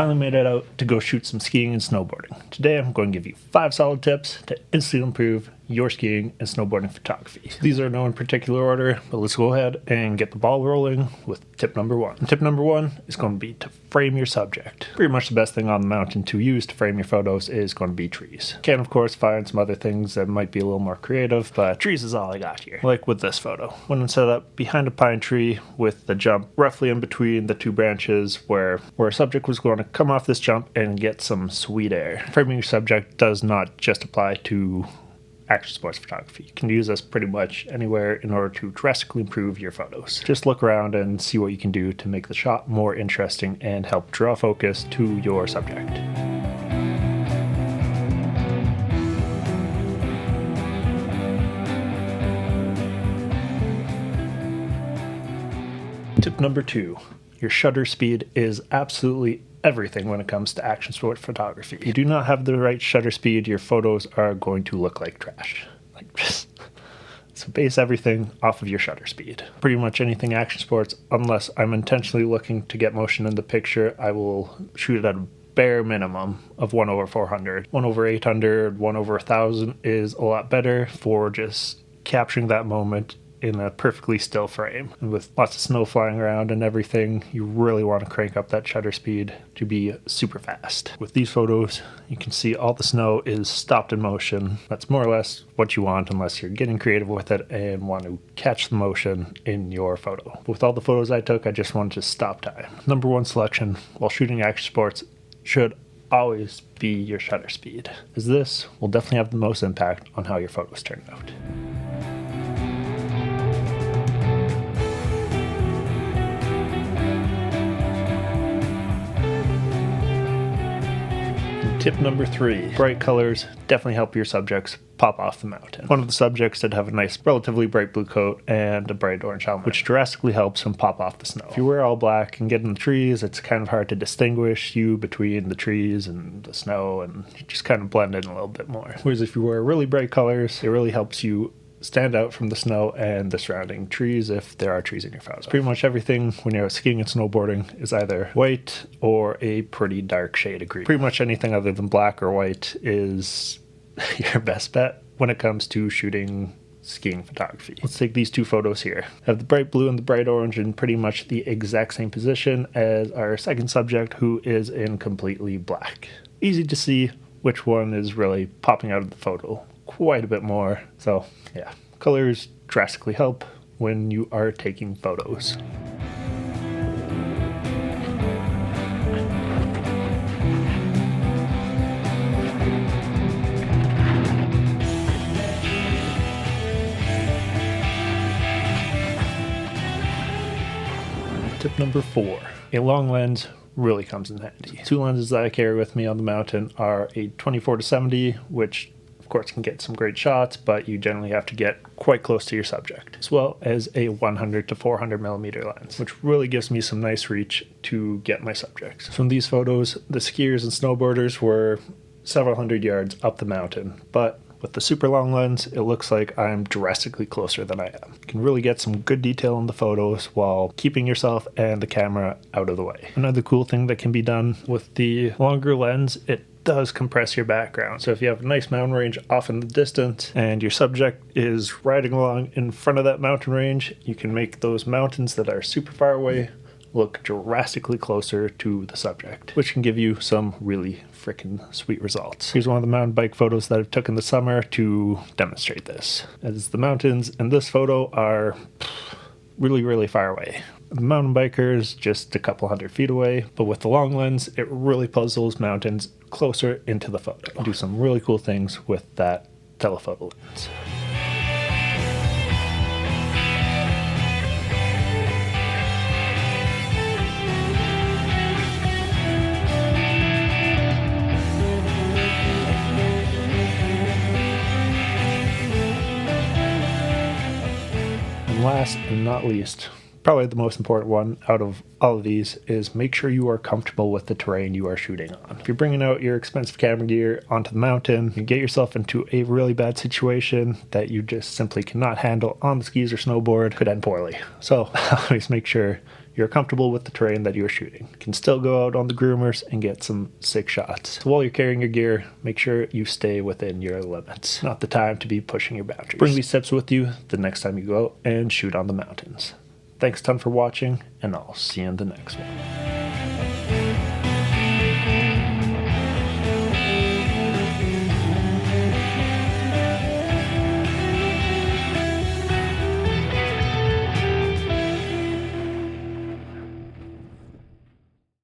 finally made it out to go shoot some skiing and snowboarding. Today I'm going to give you 5 solid tips to instantly improve your skiing and snowboarding photography. These are no in particular order, but let's go ahead and get the ball rolling with tip number 1. And tip number 1 is going to be to frame your subject. Pretty much the best thing on the mountain to use to frame your photos is going to be trees. You can of course find some other things that might be a little more creative, but trees is all I got here. Like with this photo. When I'm set up behind a pine tree with the jump roughly in between the 2 branches where a subject was going to come off this jump and get some sweet air. Framing your subject does not just apply to action sports photography. You can use this pretty much anywhere in order to drastically improve your photos. Just look around and see what you can do to make the shot more interesting and help draw focus to your subject. Tip number 2. Your shutter speed is absolutely everything when it comes to action sport photography. If you do not have the right shutter speed, your photos are going to look like trash. So base everything off of your shutter speed. Pretty much anything action sports, unless I'm intentionally looking to get motion in the picture, I will shoot it at a bare minimum of 1/400. 1/800, 1/1000 is a lot better for just capturing that moment in a perfectly still frame. And with lots of snow flying around and everything, you really want to crank up that shutter speed to be super fast. With these photos, you can see all the snow is stopped in motion. That's more or less what you want unless you're getting creative with it and want to catch the motion in your photo. With all the photos I took, I just wanted to stop time. Number 1 selection while shooting action sports should always be your shutter speed, as this will definitely have the most impact on how your photos turn out. Tip number 3, bright colors definitely help your subjects pop off the mountain. One of the subjects did have a nice, relatively bright blue coat and a bright orange helmet, which drastically helps him pop off the snow. If you wear all black and get in the trees, it's kind of hard to distinguish you between the trees and the snow, and you just kind of blend in a little bit more. Whereas if you wear really bright colors, it really helps you stand out from the snow and the surrounding trees if there are trees in your photos. Pretty much everything when you're skiing and snowboarding is either white or a pretty dark shade of green. Pretty much anything other than black or white is your best bet when it comes to shooting skiing photography. Let's take these 2 photos here. I have the bright blue and the bright orange in pretty much the exact same position as our second subject, who is in completely black. Easy to see which one is really popping out of the photo quite a bit more. So yeah, colors drastically help when you are taking photos. Tip number 4, a long lens really comes in handy. 2 lenses that I carry with me on the mountain are a 24-70, which of course can get some great shots, but you generally have to get quite close to your subject, as well as a 100 to 400 millimeter lens, which really gives me some nice reach to get my subjects. From these photos, the skiers and snowboarders were several hundred yards up the mountain, but with the super long lens, it looks like I'm drastically closer than I am. You can really get some good detail in the photos while keeping yourself and the camera out of the way. Another cool thing that can be done with the longer lens, it does compress your background. So if you have a nice mountain range off in the distance and your subject is riding along in front of that mountain range, you can make those mountains that are super far away look drastically closer to the subject, which can give you some really freaking sweet results. Here's one of the mountain bike photos that I took in the summer to demonstrate this, as the mountains in this photo are really, really far away. The mountain bikers just a couple hundred feet away, but with the long lens, it really pulls those mountains closer into the photo. Do some really cool things with that telephoto lens. And last and not least, probably the most important one out of all of these is make sure you are comfortable with the terrain you are shooting on. If you're bringing out your expensive camera gear onto the mountain, you get yourself into a really bad situation that you just simply cannot handle on the skis or snowboard, could end poorly. So always make sure you're comfortable with the terrain that you're shooting. You can still go out on the groomers and get some sick shots. So while you're carrying your gear, make sure you stay within your limits. Not the time to be pushing your boundaries. Bring these tips with you the next time you go out and shoot on the mountains. Thanks a ton for watching, and I'll see you in the next one.